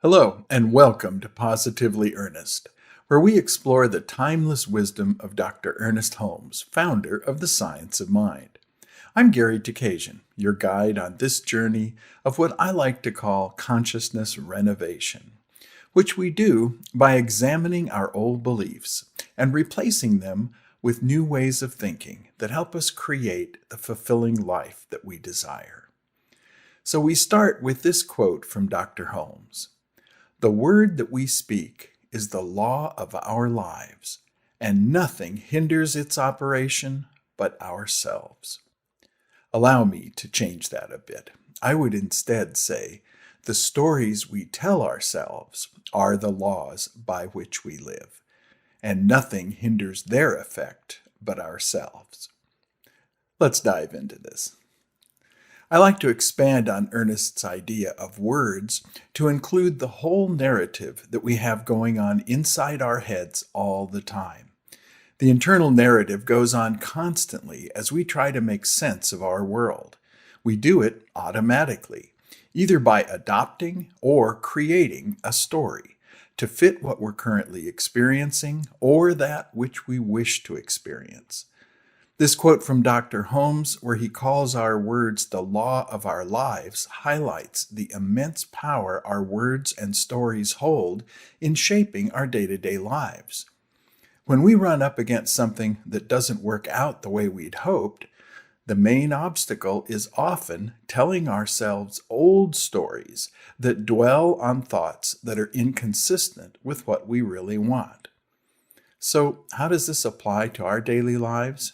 Hello, and welcome to Positively Ernest, where we explore the timeless wisdom of Dr. Ernest Holmes, founder of the Science of Mind. I'm Gary Takesian, your guide on this journey of what I like to call consciousness renovation, which we do by examining our old beliefs and replacing them with new ways of thinking that help us create the fulfilling life that we desire. So we start with this quote from Dr. Holmes. "The word that we speak is the law of our lives, and nothing hinders its operation but ourselves." Allow me to change that a bit. I would instead say, the stories we tell ourselves are the laws by which we live, and nothing hinders their effect but ourselves. Let's dive into this. I like to expand on Ernest's idea of words to include the whole narrative that we have going on inside our heads all the time. The internal narrative goes on constantly as we try to make sense of our world. We do it automatically, either by adopting or creating a story to fit what we're currently experiencing or that which we wish to experience. This quote from Dr. Holmes, where he calls our words the law of our lives, highlights the immense power our words and stories hold in shaping our day-to-day lives. When we run up against something that doesn't work out the way we'd hoped, the main obstacle is often telling ourselves old stories that dwell on thoughts that are inconsistent with what we really want. So, how does this apply to our daily lives?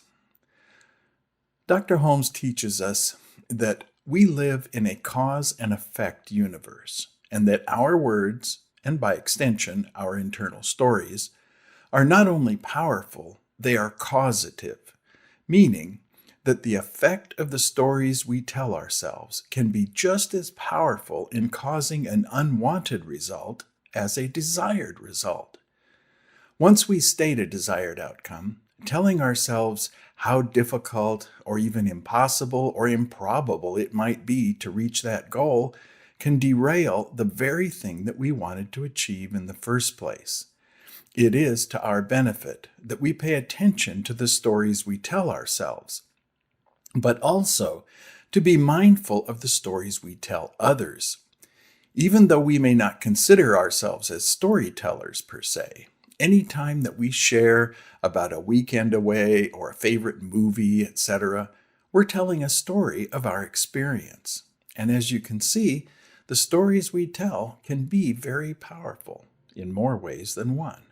Dr. Holmes teaches us that we live in a cause and effect universe, and that our words, and by extension our internal stories, are not only powerful, they are causative, meaning that the effect of the stories we tell ourselves can be just as powerful in causing an unwanted result as a desired result. Once we state a desired outcome, telling ourselves how difficult or even impossible or improbable it might be to reach that goal can derail the very thing that we wanted to achieve in the first place. It is to our benefit that we pay attention to the stories we tell ourselves, but also to be mindful of the stories we tell others. Even though we may not consider ourselves as storytellers per se, any time that we share about a weekend away or a favorite movie, etc., we're telling a story of our experience. And as you can see, the stories we tell can be very powerful in more ways than one.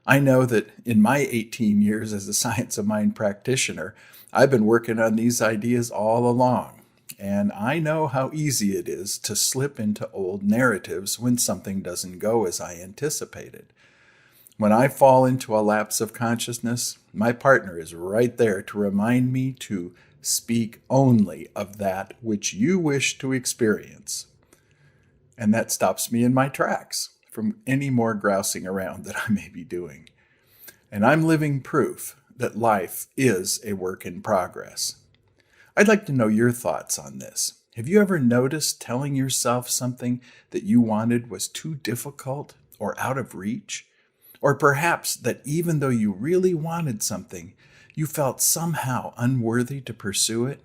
I know that in my 18 years as a Science of Mind practitioner, I've been working on these ideas all along. And I know how easy it is to slip into old narratives when something doesn't go as I anticipated. When I fall into a lapse of consciousness, my partner is right there to remind me to speak only of that which you wish to experience. And that stops me in my tracks from any more grousing around that I may be doing. And I'm living proof that life is a work in progress. I'd like to know your thoughts on this. Have you ever noticed telling yourself something that you wanted was too difficult or out of reach? Or perhaps that even though you really wanted something, you felt somehow unworthy to pursue it?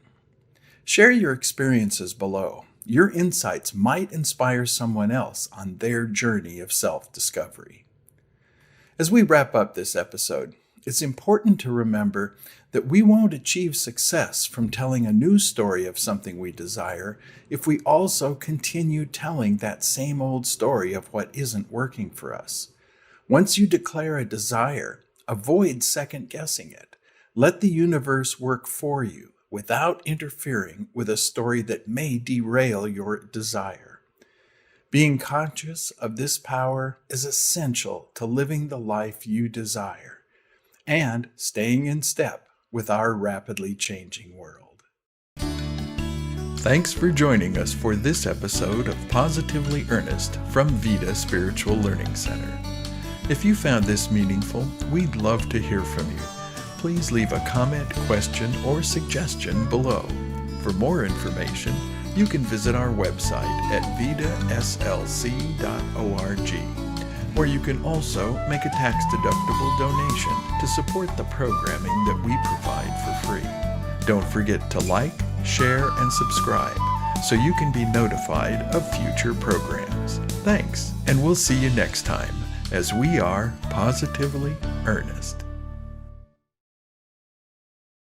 Share your experiences below. Your insights might inspire someone else on their journey of self-discovery. As we wrap up this episode, it's important to remember that we won't achieve success from telling a new story of something we desire if we also continue telling that same old story of what isn't working for us. Once you declare a desire, avoid second-guessing it. Let the universe work for you without interfering with a story that may derail your desire. Being conscious of this power is essential to living the life you desire and staying in step with our rapidly changing world. Thanks for joining us for this episode of Positively Ernest from Vida Spiritual Learning Center. If you found this meaningful, we'd love to hear from you. Please leave a comment, question, or suggestion below. For more information, you can visit our website at vidaslc.org, where you can also make a tax-deductible donation to support the programming that we provide for free. Don't forget to like, share, and subscribe so you can be notified of future programs. Thanks, and we'll see you next time as we are Positively Ernest.